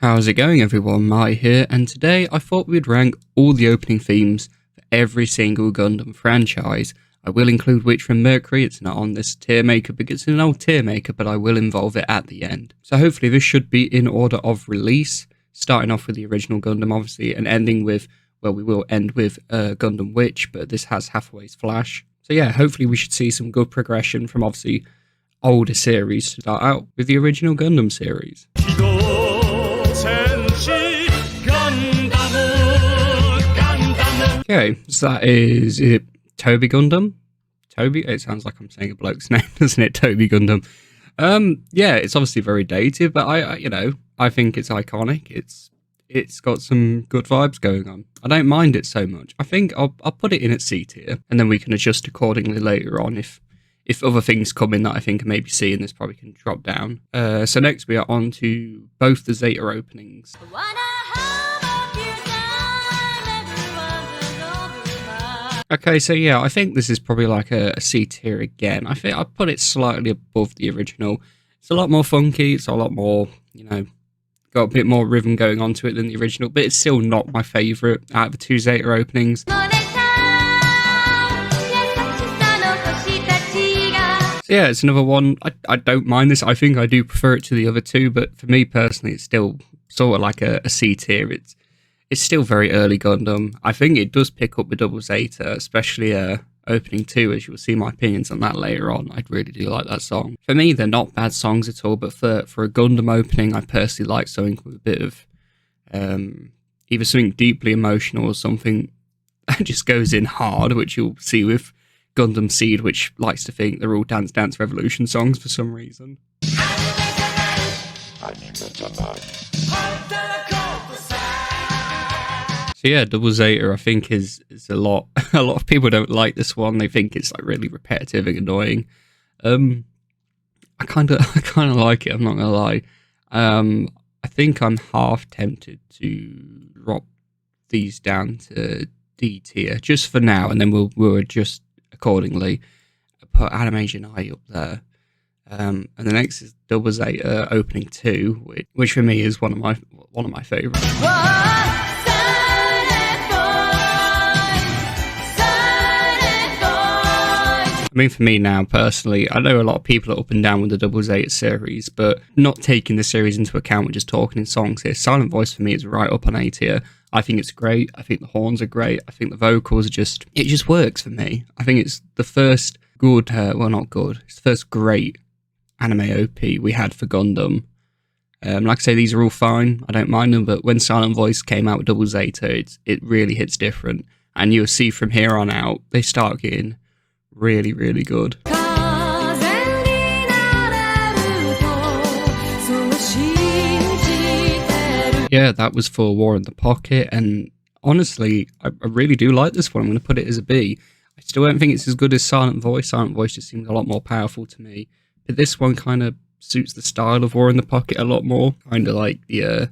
How's it going everyone, Mai here, and today I thought we'd rank all the opening themes for every single Gundam franchise. I will include Witch from Mercury. It's not on this tier maker because it's an old tier maker, but I will involve it at the end. So hopefully this should be in order of release, starting off with the original Gundam obviously, and ending with, well, we will end with Gundam Witch, but this has Hathaway's Flash. So yeah, hopefully we should see some good progression from obviously older series to start out with the original Gundam series. Okay, so that is it. Toby Gundam? Toby? It sounds like I'm saying a bloke's name, doesn't it? Toby Gundam. Yeah, it's obviously very dated, but I think it's iconic. It's got some good vibes going on. I don't mind it so much. I think I'll put it in at C tier, and then we can adjust accordingly later on if other things come in that I think I maybe see, and this probably can drop down. So next we are on to both the Zeta openings. Okay, so yeah, I think this is probably like a C tier again. I think I'd put it slightly above the original. It's a lot more funky, it's a lot more, got a bit more rhythm going on to it than the original, but it's still not my favourite out of the two Zeta openings. So yeah, it's another one. I don't mind this. I think I do prefer it to the other two, but for me personally, it's still sort of like a C tier. It's still very early Gundam. I think it does pick up with Double Zeta, especially opening 2, as you'll see my opinions on that later on. I really do like that song. For me, they're not bad songs at all, but for a Gundam opening, I personally like something with a bit of either something deeply emotional or something that just goes in hard, which you'll see with Gundam Seed, which likes to think they're all Dance Dance Revolution songs for some reason. So yeah, Double Zeta I think is a lot of people don't like this one. They think it's like really repetitive and annoying. I kind of like it, I'm not gonna lie. I think I'm half tempted to drop these down to D tier just for now, and then we'll adjust accordingly. Put Anime Janai up there. And the next is Double Zeta opening 2, which for me is one of my favorites. I mean, for me now, personally, I know a lot of people are up and down with the Double Zeta series, but not taking the series into account, we're just talking in songs here. Silent Voice for me is right up on A tier. I think it's great. I think the horns are great. I think the vocals are it just works for me. I think it's the first good, well, not good, it's the first great anime OP we had for Gundam. Like I say, these are all fine. I don't mind them, but when Silent Voice came out with Double Zeta, it really hits different. And you'll see from here on out, they start getting really, really good. Yeah, that was for War in the Pocket, and honestly, I really do like this one. I'm going to put it as a B. I still don't think it's as good as Silent Voice. Silent Voice just seems a lot more powerful to me, but this one kind of suits the style of War in the Pocket a lot more. Kind of like the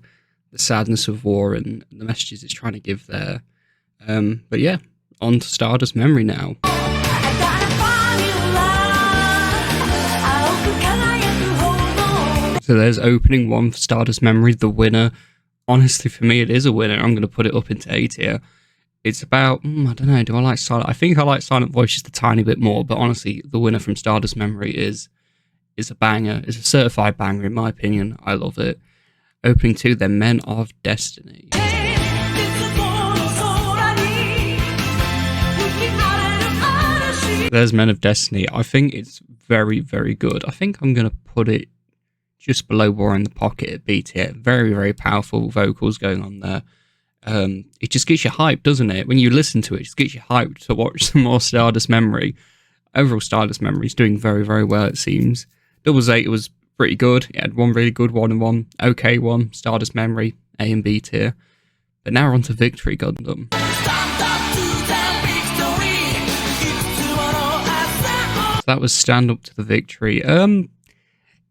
sadness of war and the messages it's trying to give there. But yeah, on to Stardust Memory now. So there's opening 1 for Stardust Memory, the winner. Honestly, for me, it is a winner. I'm going to put it up into A tier. It's about, I don't know, do I like Silent? I think I like Silent Voice just a tiny bit more, but honestly, the winner from Stardust Memory is a banger. It's a certified banger, in my opinion. I love it. Opening 2, The Men of Destiny. There's Men of Destiny. I think it's very, very good. I think I'm going to put it just below War in the Pocket at B tier. Very, very powerful vocals going on there. It just gets you hyped, doesn't it? When you listen to it, it just gets you hyped to watch some more Stardust Memory. Overall, Stardust Memory is doing very, very well, it seems. Double Zeta was pretty good. It had one really good one and one okay one. Stardust Memory, A and B tier. But now we're on to Victory Gundam. So that was Stand Up to the Victory.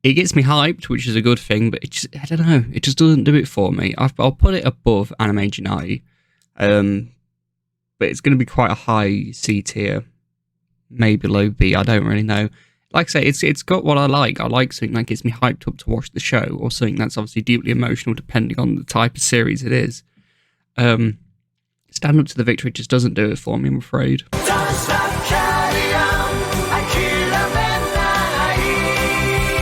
It gets me hyped, which is a good thing, but I don't know, it just doesn't do it for me. I'll put it above Anime Janai, but it's going to be quite a high C tier, maybe low B, I don't really know. like I say, it's got what I like. I like something that gets me hyped up to watch the show, or something that's obviously deeply emotional, depending on the type of series it is. Stand Up to the Victory just doesn't do it for me, I'm afraid.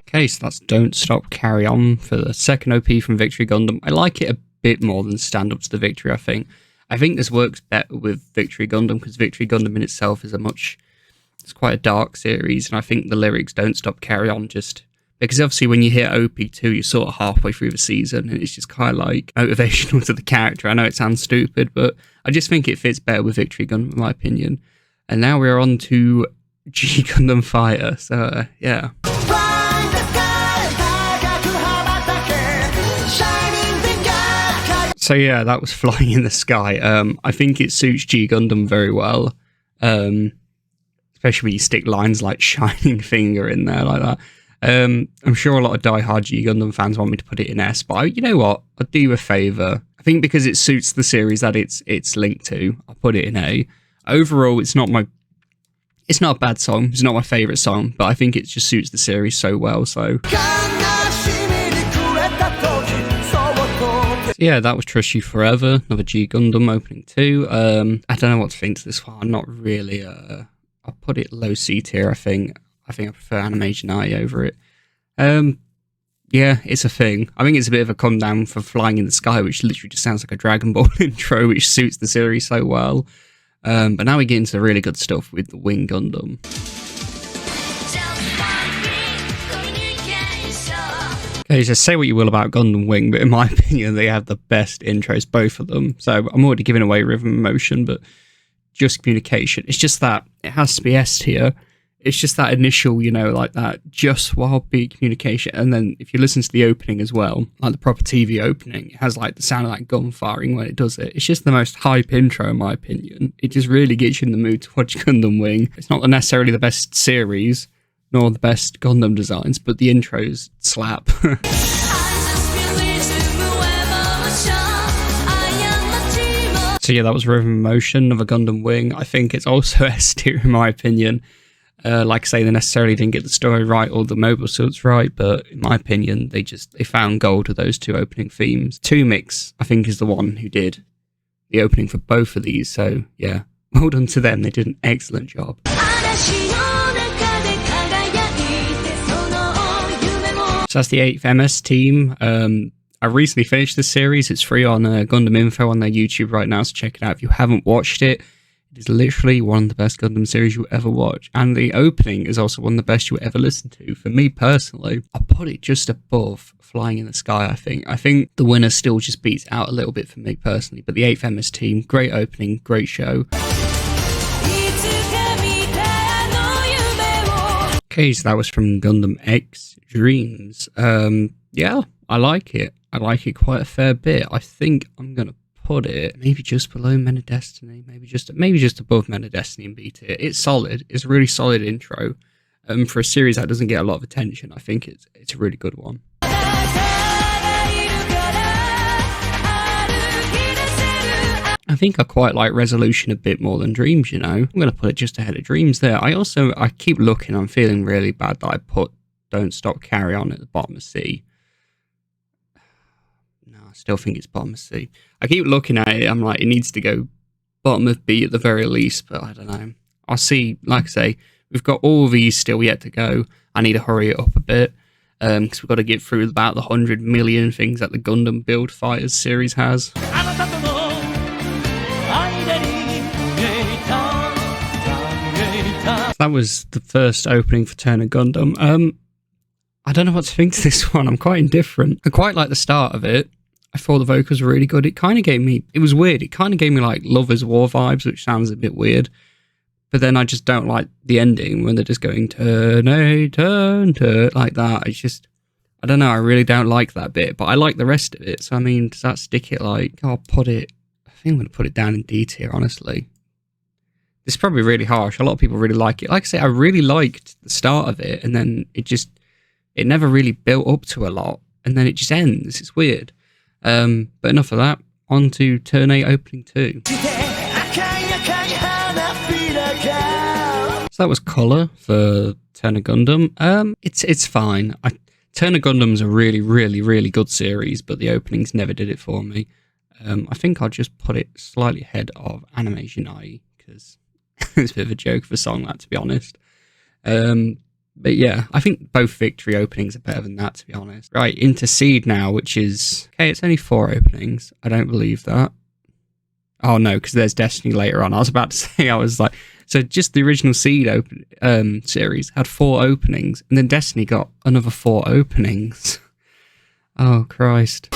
Okay, so that's Don't Stop, Carry On for the second OP from Victory Gundam. I like it a bit more than Stand Up to the Victory, I think. I think this works better with Victory Gundam, because Victory Gundam in itself is it's quite a dark series, and I think the lyrics Don't Stop, Carry On just... Because obviously when you hit OP2, you're sort of halfway through the season, and it's just kind of like motivational to the character. I know it sounds stupid, but I just think it fits better with Victory Gundam, in my opinion. And now we're on to G Gundam Fighter, so yeah. So yeah, that was Flying in the Sky. I think it suits G Gundam very well, especially when you stick lines like Shining Finger in there like that. I'm sure a lot of diehard G Gundam fans want me to put it in S, but you know what? I'll do you a favour. I think because it suits the series that it's linked to, I'll put it in A. Overall, it's not a bad song. It's not my favourite song, but I think it just suits the series so well. So yeah, that was Trust You Forever, another G Gundam opening 2. I don't know what to think to this one. I'm not really. I'll put it low C tier. I think I prefer Animation I over it. Yeah, it's a thing. I think it's a bit of a come down for Flying in the Sky, which literally just sounds like a Dragon Ball intro, which suits the series so well. But now we get into the really good stuff with the Wing Gundam. Okay, so say what you will about Gundam Wing, but in my opinion, they have the best intros, both of them. So I'm already giving away Rhythm and Motion, but just communication. It's just that it has to be S tier. It's just that initial, like that just wild beat communication. And then if you listen to the opening as well, like the proper TV opening, it has like the sound of that gun firing when it does it. It's just the most hype intro, in my opinion. It just really gets you in the mood to watch Gundam Wing. It's not necessarily the best series, nor the best Gundam designs, but the intros slap. So yeah, that was Rhythm and Motion of a Gundam Wing. I think it's also S tier in my opinion. Like I say, they necessarily didn't get the story right or the mobile suits right, but in my opinion, they found gold with those two opening themes. 2mix, I think, is the one who did the opening for both of these, so yeah, well done to them. They did an excellent job. So that's the 8th MS team. I recently finished the series. It's free on Gundam Info on their YouTube right now, so check it out if you haven't watched it. It is literally one of the best Gundam series you'll ever watch, and the opening is also one of the best you'll ever listen to. For me personally, I'll put it just above Flying in the Sky, I think. I think the winner still just beats out a little bit for me personally, but the 8th MS team, great opening, great show. Okay, so that was from Gundam X Dreams. Yeah, I like it. I like it quite a fair bit. I think I'm going to put it maybe just below Men of Destiny, maybe just above Men of Destiny and B tier. It's solid. It's a really solid intro. For a series that doesn't get a lot of attention, I think it's a really good one. I think I quite like Resolution a bit more than Dreams, I'm going to put it just ahead of Dreams there. I keep looking, I'm feeling really bad that I put Don't Stop, Carry On at the bottom of C. No, I still think it's bottom of C. I keep looking at it, I'm like, it needs to go bottom of B at the very least, but I don't know. I'll see, like I say, we've got all these still yet to go. I need to hurry it up a bit, because we've got to get through about the 100 million things that the Gundam Build Fighters series has. That was the first opening for Turner Gundam. I don't know what to think to this one. I'm quite indifferent. I quite like the start of it. I thought the vocals were really good. It kind of gave me... It was weird. It kind of gave me like Lovers War vibes, which sounds a bit weird. But then I just don't like the ending when they're just going turn, turn, like that. It's just... I don't know. I really don't like that bit. But I like the rest of it. So, I mean, does that stick it like... I'll put it... I think I'm going to put it down in D tier, honestly. It's probably really harsh. A lot of people really like it. Like I say, I really liked the start of it, and then it never really built up to a lot, and then it just ends. It's weird. But enough of that. On to Turn 8 Opening 2. So that was Colour for Turner Gundam. It's fine. Turner Gundam's a really, really, really good series, but the openings never did it for me. I think I'll just put it slightly ahead of Animation IE, because it's a bit of a joke of a song, that, to be honest. But yeah, I think both Victory openings are better than that, to be honest. Right, into Seed now, which is... Okay, it's only 4 openings. I don't believe that. Oh no, because there's Destiny later on. I was about to say, I was like... So just the original Seed series had 4 openings, and then Destiny got another 4 openings. Oh, Christ.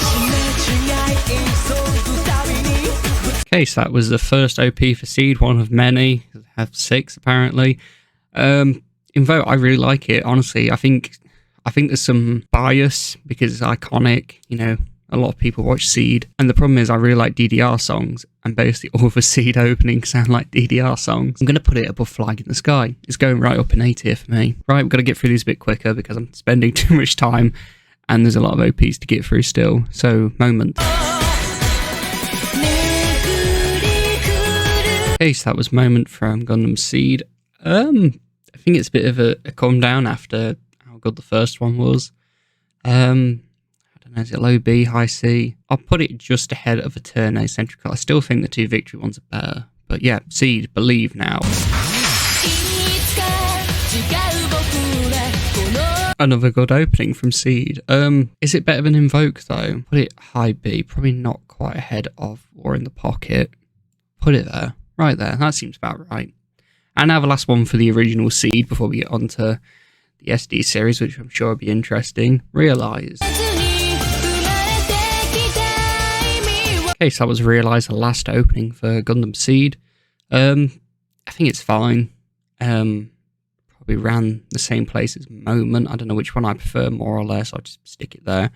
Okay, so that was the first OP for Seed, one of many. I have 6, apparently. In vote, I really like it, honestly. I think there's some bias because it's iconic, you know. A lot of people watch Seed, and the problem is I really like DDR songs, and basically all the Seed openings sound like DDR songs. I'm going to put it above Flag in the Sky. It's going right up in A tier for me. Right, we've got to get through these a bit quicker because I'm spending too much time, and there's a lot of OPs to get through still. So, Moment. Okay, so that was Moment from Gundam Seed. I think it's a bit of a come down after how good the first one was. I don't know, is it low B, high C? I'll put it just ahead of a Turn A Centrical. I still think the 2 Victory ones are better. But yeah, Seed, Believe now. Another good opening from Seed. Is it better than Invoke though? Put it high B, probably not quite ahead of War in the Pocket. Put it there, right there. That seems about right. And now the last one for the original Seed before we get on to the SD series, which I'm sure will be interesting. Realize. Okay, so that was Realize, the last opening for Gundam Seed. I think it's fine. Probably ran the same place as Moment. I don't know which one I prefer more or less. I'll just stick it there.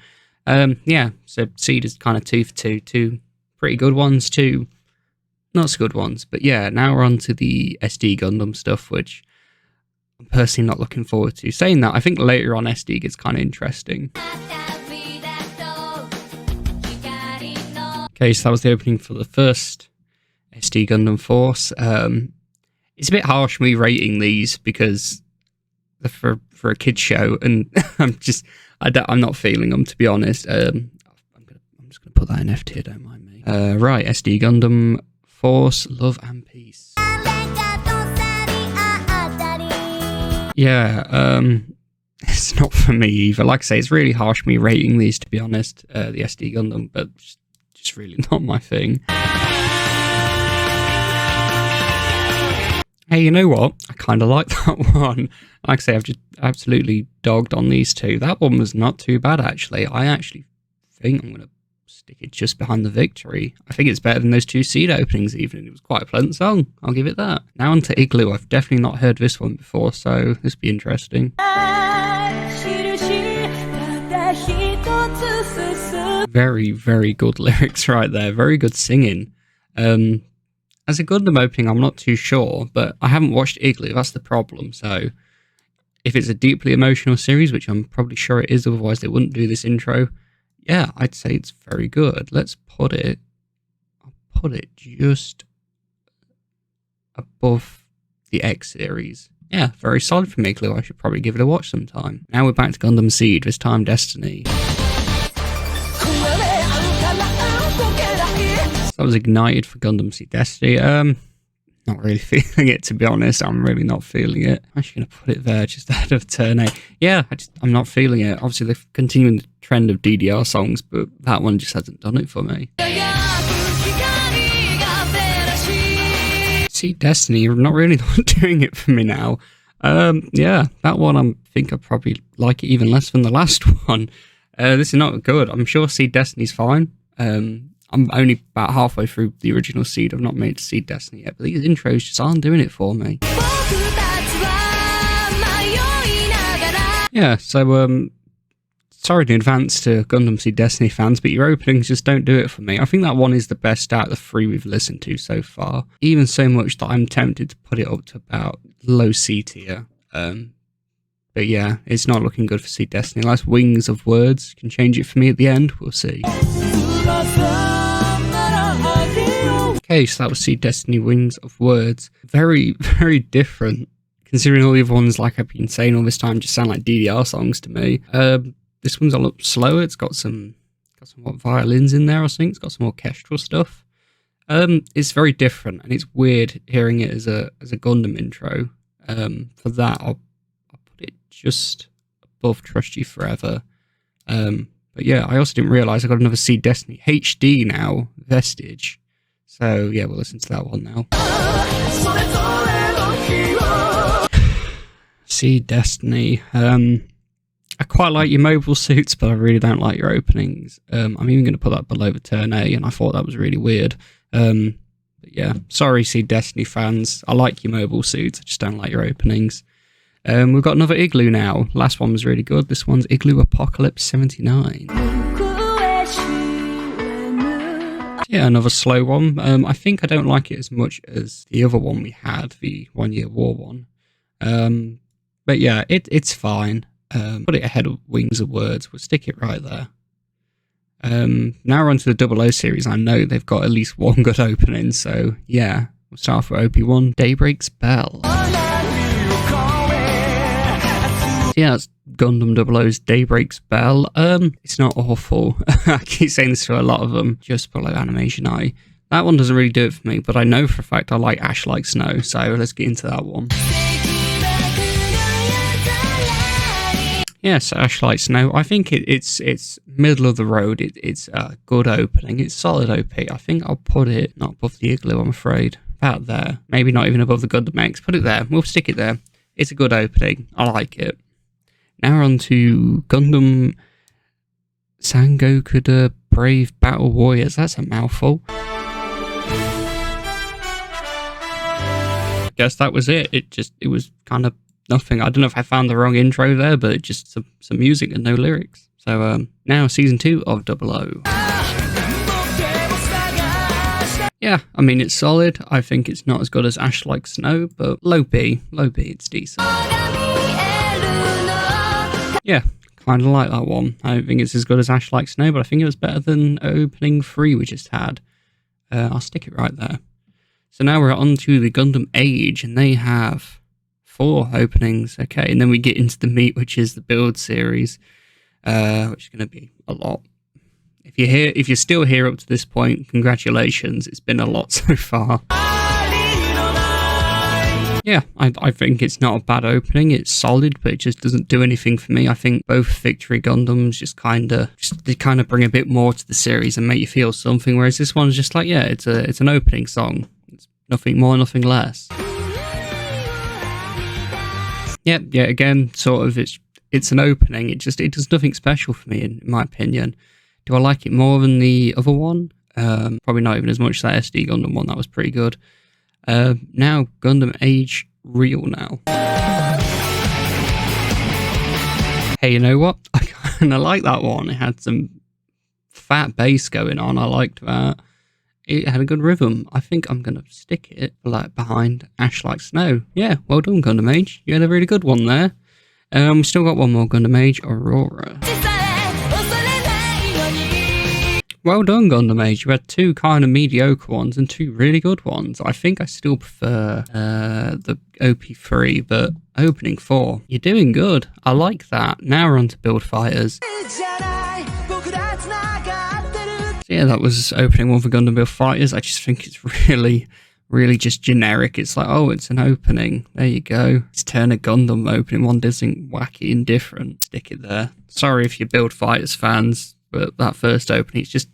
Yeah, so Seed is kind of 2 for 2. 2 pretty good ones, 2 not so good ones. But yeah, now we're on to the SD Gundam stuff, which I'm personally not looking forward to. Saying that, I think later on SD gets kind of interesting. Okay, so that was the opening for the first SD Gundam Force. It's a bit harsh me rating these because they're for a kid's show, and I'm not feeling them, to be honest. I'm just gonna put that in F tier, don't mind me. Right, SD Gundam Force, Love and Peace. Yeah, it's not for me either. Like I say, it's really harsh me rating these, to be honest, the SD Gundam, but just really not my thing. Hey, you know what? I kind of like that one. Like I say, I've just absolutely dogged on these 2. That one was not too bad, actually. I actually think I'm going to stick it just behind the Victory. I think it's better than those 2 Seed openings even. It was quite a pleasant song. I'll give it that. Now on to Igloo. I've definitely not heard this one before, so this will be interesting. Very, very good lyrics right there. Very good singing. As a Gundam opening, I'm not too sure, but I haven't watched Igloo. That's the problem. So if it's a deeply emotional series, which I'm probably sure it is, otherwise they wouldn't do this intro, yeah, I'd say it's very good. I'll put it just above the X series. Yeah, very solid for me, Igloo. I should probably give it a watch sometime. Now we're back to Gundam Seed, this time Destiny. That was Ignited for Gundam Seed Destiny. Not really feeling it, to be honest. I'm really not feeling it. I'm actually going to put it there, just ahead of Turn A. Yeah, I'm not feeling it. Obviously, they're continuing the trend of DDR songs, but that one just hasn't done it for me. See, Destiny, you're not really not doing it for me now. Yeah, that one, I think I probably like it even less than the last one. This is not good. I'm sure Seed Destiny's fine. I'm only about halfway through the original Seed. I've not made Seed Destiny yet, but these intros just aren't doing it for me. Yeah, so sorry in advance to Gundam Seed Destiny fans, but your openings just don't do it for me. I think that one is the best out of the 3 we've listened to so far. Even so much that I'm tempted to put it up to about low C tier. But yeah, it's not looking good for Seed Destiny. Unless Wings of Words can change it for me at the end, we'll see. Okay, so that was Seed Destiny Wings of Words. Very, very different considering all the other ones, like I've been saying all this time, just sound like DDR songs to me. This one's a lot slower. It's got some what, violins in there, I think. It's got some orchestral stuff. It's very different, and it's weird hearing it as a Gundam intro. For that, I'll put it just above Trust You Forever. But yeah, I also didn't realise I got another Seed Destiny HD now, Vestige. So yeah, we'll listen to that one now. Seed Destiny. I quite like your mobile suits, but I really don't like your openings. I'm even going to put that below the turn A, and I thought that was really weird. But yeah, sorry, Seed Destiny fans. I like your mobile suits, I just don't like your openings. We've got another Igloo now. Last one was really good. This one's Igloo Apocalypse 79. Yeah, another slow one. I think I don't like it as much as the other one we had, the 1 Year War one. But yeah, it's fine. Put it ahead of Wings of Words. We'll stick it right there. Now we're on to the 00 series. I know they've got at least one good opening, so yeah. We'll start off with OP1, Daybreak's Bell. Yeah, that's Gundam 00's Daybreak's Bell. It's not awful. I keep saying this to a lot of them, just below Animation Eye. That one doesn't really do it for me, but I know for a fact I like Ash Like Snow, so let's get into that one. Yes, Ash Like Snow. I think it's middle of the road. It's a good opening. It's solid OP. I think I'll put it not above the Igloo, I'm afraid. About there. Maybe not even above the Gundam X. Put it there. We'll stick it there. It's a good opening. I like it. Now we're on to Gundam Sangokuda Brave Battle Warriors. That's a mouthful. I guess that was it. It was kind of nothing. I don't know if I found the wrong intro there, but just some music and no lyrics. So now season 2 of 00. Yeah, I mean, it's solid. I think it's not as good as Ash Like Snow, but low B, it's decent. Yeah, kind of like that one. I don't think it's as good as Ash Like Snow, but I think it was better than opening 3 we just had. I'll stick it right there. So now we're on to the Gundam Age, and they have 4 openings. Okay, and then we get into the meat, which is the build series, which is going to be a lot. If you're still here up to this point, congratulations. It's been a lot so far. Yeah, I think it's not a bad opening. It's solid, but it just doesn't do anything for me. I think both Victory Gundams just kind of bring a bit more to the series and make you feel something. Whereas this one's just like, yeah, it's an opening song. It's nothing more, nothing less. Yeah, again, sort of. It's an opening. It does nothing special for me, in my opinion. Do I like it more than the other one? Probably not even as much as that SD Gundam one. That was pretty good. Now Gundam Age Real now. Hey, you know what? I kind of like that one. It had some fat bass going on. I liked that. It had a good rhythm. I think I'm going to stick it like behind Ash Like Snow. Yeah, well done, Gundam Age. You had a really good one there. We still got one more Gundam Age, Aurora. Well done, Gundam Age. You had 2 kind of mediocre ones and 2 really good ones. I think I still prefer the OP3, but opening 4, you're doing good. I like that. Now we're on to Build Fighters. So yeah, that was opening 1 for Gundam Build Fighters. I just think it's really just generic. It's like, oh, it's an opening. There you go. It's Turn a Gundam opening 1 does something wacky and different. Stick it there. Sorry if you're Build Fighters fans, but that first opening, it's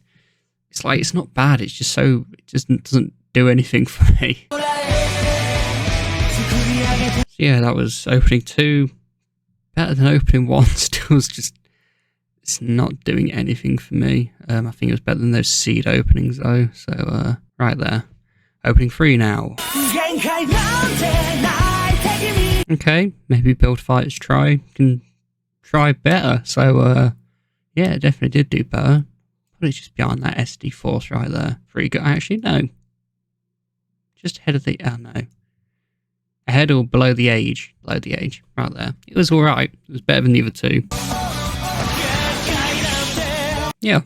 not bad. It just doesn't do anything for me. So yeah, that was opening 2. Better than opening 1. Still, it's not doing anything for me. I think it was better than those Seed openings though. So right there. Opening 3 now. Okay, maybe Build Fighters can try better. So yeah, it definitely did do better. Probably just behind that SD Force right there. Actually, no. Just ahead of the... Oh, no. Ahead or below the Age? Below the Age. Right there. It was alright. It was better than the other 2. Yeah.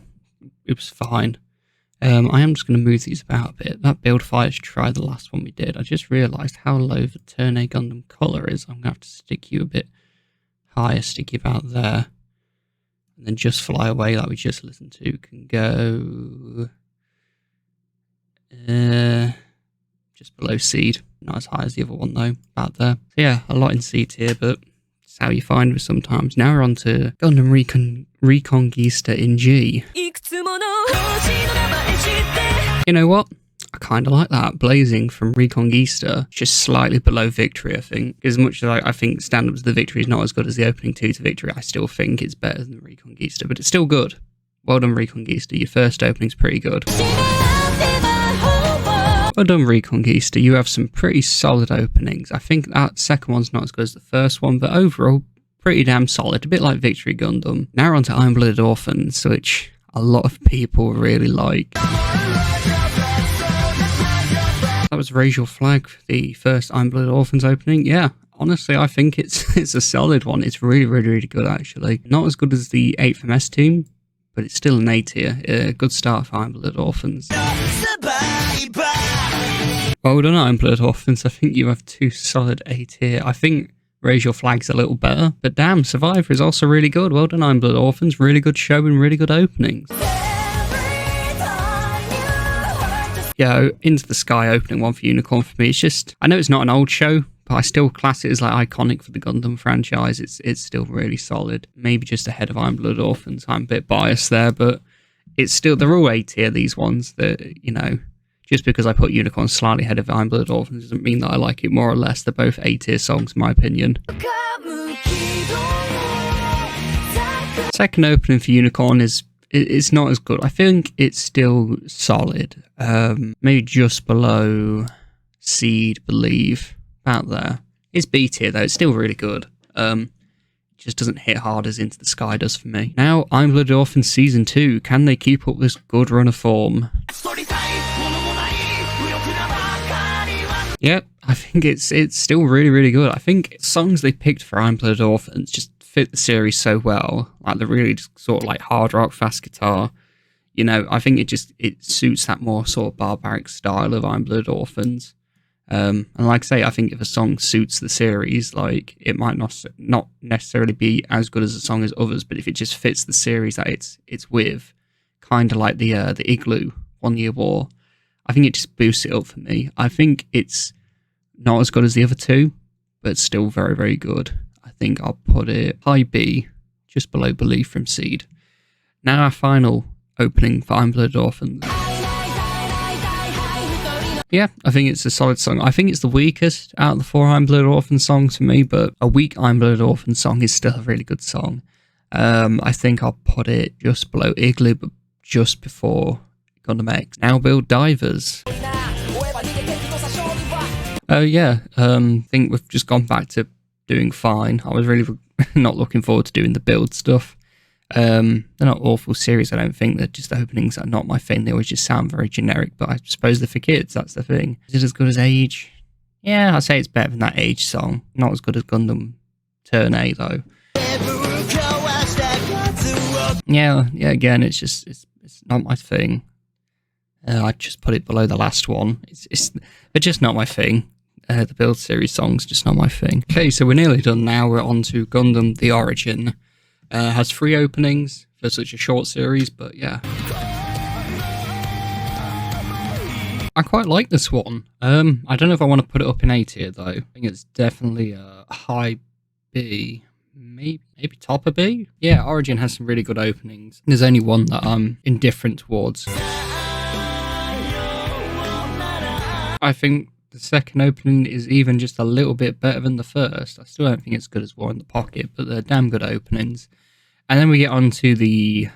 It was fine. I am just going to move these about a bit. That build fighters try the last one we did. I just realised how low the Turn A Gundam colour is. I'm going to have to stick you a bit higher, stick you about there. And then Just Fly Away, like we just listened to, can go just below Seed. Not as high as the other one though, about there. So yeah, a lot in C tier, but it's how you find it sometimes. Now we're on to Gundam Reconquista in G. You know what? I kind of like that. Blazing from Reconquista, just slightly below Victory, I think. As much as I think stand-up to the Victory is not as good as the opening 2 to Victory, I still think it's better than Reconquista, but it's still good. Well done, Reconquista. Your first opening's pretty good. Well done, Reconquista. You have some pretty solid openings. I think that second one's not as good as the first one, but overall, pretty damn solid. A bit like Victory Gundam. Now we're on to Iron-Blooded Orphans, which a lot of people really like. That was Raise Your Flag, the first Iron-Blooded Orphans opening. Yeah, honestly, I think it's a solid one. It's really, really, really good, actually. Not as good as the 8th MS team, but it's still an A tier. A good start for Iron-Blooded Orphans. Well done, Iron-Blooded Orphans. I think you have 2 solid A tier. I think Raise Your Flag's a little better, but damn, Survivor is also really good. Well done, Iron-Blooded Orphans. Really good show and really good openings. Yeah, Into the Sky opening one for Unicorn for me. It's just, I know it's not an old show, but I still class it as like iconic for the Gundam franchise. It's still really solid. Maybe just ahead of Iron-Blooded Orphans. I'm a bit biased there, but it's still, they're all A tier, these ones. That, you know, just because I put Unicorn slightly ahead of Iron-Blooded Orphans doesn't mean that I like it more or less. They're both A tier songs, in my opinion. Second opening for Unicorn is, it's not as good. I think it's still solid. Maybe just below Seed, Believe. About there. It's B tier though, it's still really good. It just doesn't hit hard as Into the Sky does for me. Now, Iron-Blooded Orphans Season 2. Can they keep up this good run of form? Yep, I think it's still really, really good. I think songs they picked for Iron-Blooded Orphans just fit the series so well. Like, they're really just sort of like hard rock, fast guitar. You know, I think it suits that more sort of barbaric style of Iron-Blooded Orphans. And like I say, I think if a song suits the series, like, it might not necessarily be as good as a song as others, but if it just fits the series that it's with, kind of like the Igloo 1 Year War, I think it just boosts it up for me. I think it's not as good as the other two, but still very, very good. I think I'll put it high B, just below Belief from Seed. Now our final opening for Iron-Blooded Orphans. Yeah, I think it's a solid song. I think it's the weakest out of the 4 Iron-Blooded Orphans songs for me, but a weak Iron-Blooded Orphans song is still a really good song. I think I'll put it just below Igloo, but just before Gundam X. Now Build Divers. Oh yeah, I think we've just gone back to doing fine. I was really not looking forward to doing the build stuff. They're not awful series, I don't think. They're just the openings are not my thing. They always just sound very generic, but I suppose they're for kids, that's the thing. Is it as good as Age? Yeah, I'd say it's better than that Age song. Not as good as Gundam Turn A, though. Yeah, again, it's not my thing. I just put it below the last one. They're just not my thing. The build series songs, just not my thing. Okay, so we're nearly done now. We're on to Gundam The Origin. Has 3 openings for such a short series, but yeah. I quite like this one. I don't know if I want to put it up in A tier though. I think it's definitely a high B, maybe top of B. Yeah, Origin has some really good openings. There's only one that I'm indifferent towards. I think the second opening is even just a little bit better than the first. I still don't think it's good as War in the Pocket, but they're damn good openings. And then we get on to the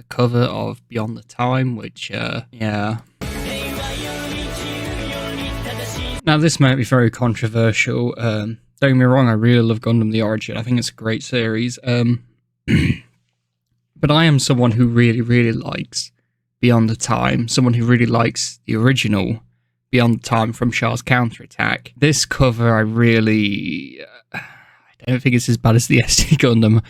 cover of Beyond the Time, which, yeah. Now, this might be very controversial. Don't get me wrong, I really love Gundam The Origin. I think it's a great series. But I am someone who really, really likes Beyond the Time. Someone who really likes the original Beyond the Time from Char's Counterattack. This cover, I don't think it's as bad as the SD Gundam,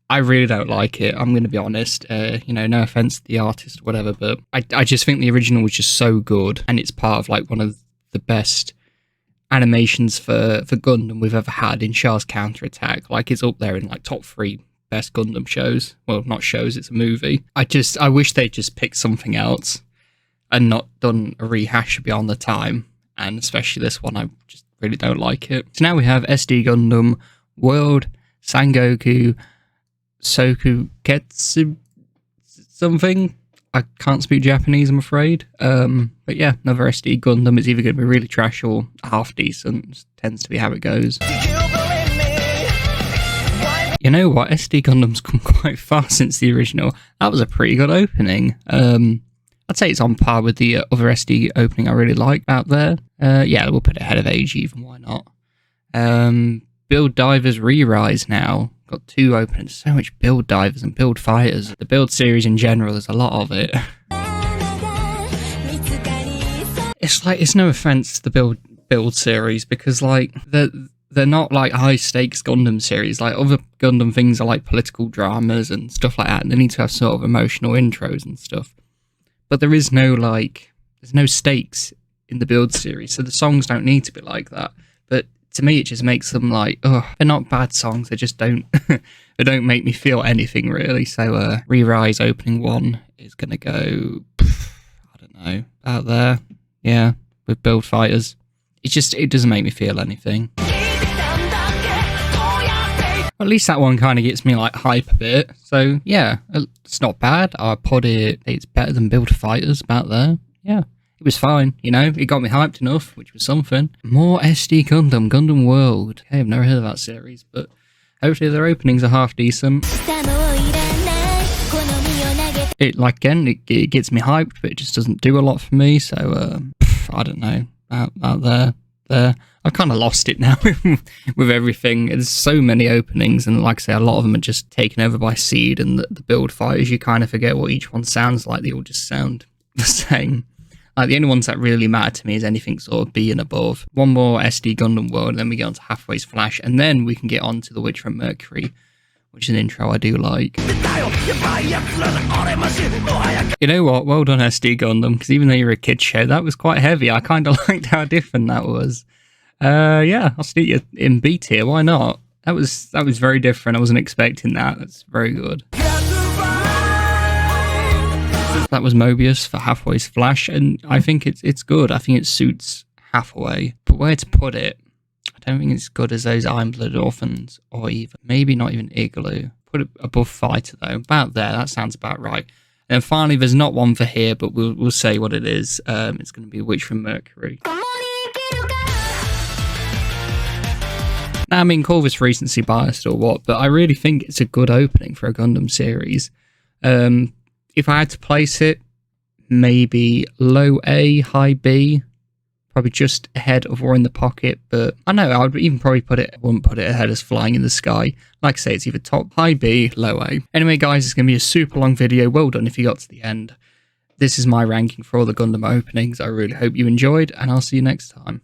I really don't like it. I'm going to be honest. You know, no offense to the artist or whatever, but I just think the original was just so good, and it's part of like one of the best animations for Gundam we've ever had in Char's Counterattack. Like, it's up there in like top 3 best Gundam shows. Well, not shows, it's a movie. I wish they'd just picked something else and not done a rehash of Beyond the Time, and especially this one, I just really don't like it. So now we have SD Gundam World Sangoku Sokuketsu something. I can't speak Japanese, I'm afraid. But yeah, another SD Gundam. It's either going to be really trash or half decent. Tends to be how it goes. You know what? SD Gundam's come quite far since the original. That was a pretty good opening. I'd say it's on par with the other SD opening I really like out there. Yeah, we'll put it ahead of Age even. Why not? Build Divers Re-Rise now. Got 2 openings. So much Build Divers and Build Fighters. The Build series in general, there's a lot of it. It's like, it's no offense to the Build series, because like they're not like high stakes Gundam series. Like, other Gundam things are like political dramas and stuff like that, and they need to have sort of emotional intros and stuff. But there is no like, there's no stakes in the Build series, so the songs don't need to be like that. But to me, it just makes them like, oh, they're not bad songs. They just don't, they don't make me feel anything really. So, Re-Rise opening 1 is gonna go, I don't know, out there, yeah, with Build Fighters. It's just, it doesn't make me feel anything. Well, at least that one kind of gets me like hype a bit. So yeah, it's not bad. I put it, it's better than Build Fighters about there. Yeah. It was fine, you know, it got me hyped enough, which was something. More SD Gundam, Gundam World. Okay, I've never heard of that series, but hopefully their openings are half decent. It, like, again, it gets me hyped, but it just doesn't do a lot for me, so, I don't know, out there. I've kind of lost it now with everything. There's so many openings, and like I say, a lot of them are just taken over by Seed and the Build Fighters. You kind of forget what each one sounds like. They all just sound the same. Like, the only ones that really matter to me is anything sort of B and above. One more SD Gundam World, and then we get on to Halfway's Flash, and then we can get on to The Witch from Mercury, which is an intro I do like. You know what? Well done, SD Gundam, because even though you're a kid show, that was quite heavy. I kind of liked how different that was. Yeah, I'll stick you in B tier. Why not? That was very different. I wasn't expecting that. That's very good. That was Mobius for Halfway's Flash, and I think it's good. I think it suits Halfway. But where to put it, I don't think it's as good as those Iron-Blooded Orphans, or even, maybe not even Igloo. Put it above Fighter though, about there, that sounds about right. And then finally, there's not one for here, but we'll say what it is. It's going to be Witch from Mercury. Now, I mean, call this recency biased or what, but I really think it's a good opening for a Gundam series. If I had to place it, maybe low A, high B, probably just ahead of War in the Pocket, but I know I would even probably wouldn't put it ahead as Flying in the Sky. Like I say, it's either top, high B, low A. Anyway, guys, it's going to be a super long video. Well done if you got to the end. This is my ranking for all the Gundam openings. I really hope you enjoyed, and I'll see you next time.